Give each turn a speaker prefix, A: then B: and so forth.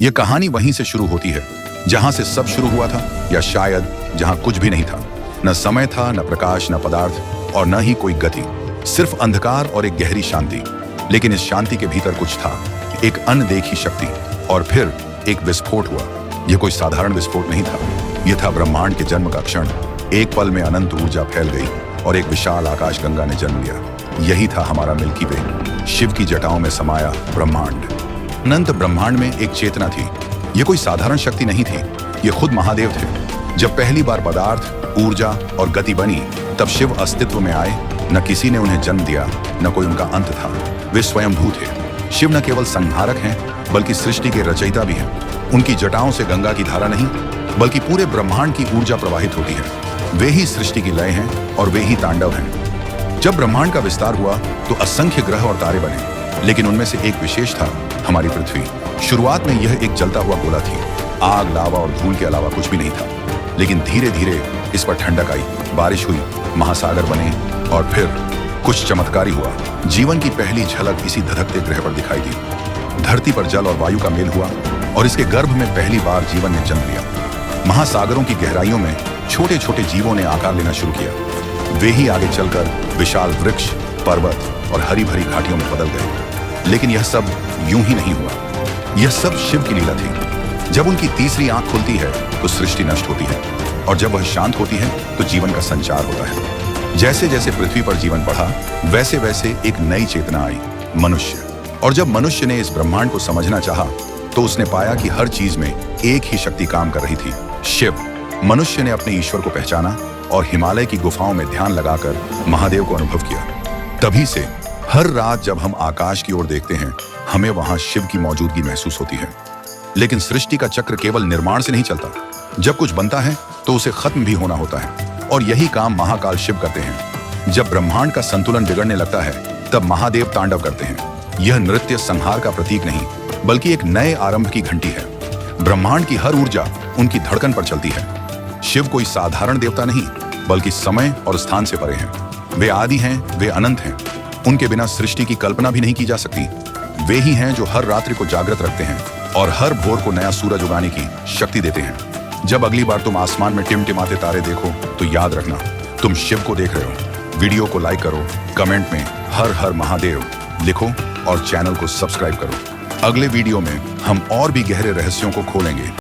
A: ये कहानी वहीं से शुरू होती है जहां से सब शुरू हुआ था, या शायद जहां कुछ भी नहीं था। न समय था, न प्रकाश, न पदार्थ और न ही कोई गति, सिर्फ अंधकार और एक गहरी शांति। लेकिन इस शांति के भीतर कुछ था, एक अनदेखी शक्ति। और फिर एक विस्फोट हुआ। यह कोई साधारण विस्फोट नहीं था, यह था ब्रह्मांड के जन्म का क्षण। एक पल में अनंत ऊर्जा फैल गई और एक विशाल आकाशगंगा ने जन्म लिया। यही था हमारा मिल्की वे, शिव की जटाओं में समाया ब्रह्मांड। अनंत ब्रह्मांड में एक चेतना थी। यह कोई साधारण शक्ति नहीं थी, ये खुद महादेव थे। जब पहली बार पदार्थ, ऊर्जा और गति बनी, तब शिव अस्तित्व में आए। न किसी ने उन्हें जन्म दिया, न कोई उनका अंत था। वे स्वयंभू थे। शिव न केवल संहारक हैं, बल्कि सृष्टि के रचयिता भी हैं। उनकी जटाओं से गंगा की धारा नहीं, बल्कि पूरे ब्रह्मांड की ऊर्जा प्रवाहित होती है। वे ही सृष्टि की लय हैं और वे ही तांडव हैं। जब ब्रह्मांड का विस्तार हुआ तो असंख्य ग्रह और तारे बने, लेकिन उनमें से एक विशेष था, हमारी पृथ्वी। शुरुआत में यह एक जलता हुआ गोला थी, आग, लावा और धूल के अलावा कुछ भी नहीं था। लेकिन धीरे धीरे इस पर ठंडक आई, बारिश हुई, महासागर बने और फिर कुछ चमत्कारी हुआ। जीवन की पहली झलक इसी धधकते ग्रह पर दिखाई दी। धरती पर जल और वायु का मेल हुआ और इसके गर्भ में पहली बार जीवन ने जन्म लिया। महासागरों की गहराइयों में छोटे छोटे जीवों ने आकार लेना शुरू किया। वे ही आगे चलकर विशाल वृक्ष, पर्वत और हरी भरी घाटियों में बदल गए। लेकिन यह सब यूं ही नहीं हुआ, यह सब शिव की लीला थी। जब उनकी तीसरी आंख खुलती है तो सृष्टि नष्ट होती है, और जब वह शांत होती है तो जीवन का संचार होता है। जैसे जैसे पृथ्वी पर जीवन बढ़ा, वैसे वैसे एक नई चेतना आई, मनुष्य। और जब मनुष्य ने इस ब्रह्मांड को समझना चाहा, तो उसने पाया कि हर चीज में एक ही शक्ति काम कर रही थी, शिव। मनुष्य ने अपने ईश्वर को पहचाना और हिमालय की गुफाओं में ध्यान लगाकर महादेव को अनुभव किया। तभी से हर रात जब हम आकाश की ओर देखते हैं, हमें वहां शिव की मौजूदगी महसूस होती है। लेकिन सृष्टि का चक्र केवल निर्माण से नहीं चलता। जब कुछ बनता है तो उसे खत्म भी होना होता है, और यही काम महाकाल शिव करते हैं। जब ब्रह्मांड का संतुलन बिगड़ने लगता है, तब महादेव तांडव करते हैं। यह नृत्य संहार का प्रतीक नहीं, बल्कि एक नए आरंभ की घंटी है। ब्रह्मांड की हर ऊर्जा उनकी धड़कन पर चलती है। शिव कोई साधारण देवता नहीं, बल्कि समय और स्थान से परे हैं। वे आदि हैं, वे अनंत हैं। उनके बिना सृष्टि की कल्पना भी नहीं की जा सकती। वे ही हैं जो हर रात्रि को जागृत रखते हैं और हर भोर को नया सूरज उगाने की शक्ति देते हैं। जब अगली बार तुम आसमान में टिमटिमाते तारे देखो, तो याद रखना तुम शिव को देख रहे हो। वीडियो को लाइक करो, कमेंट में हर हर महादेव लिखो और चैनल को सब्सक्राइब करो। अगले वीडियो में हम और भी गहरे रहस्यों को खोलेंगे।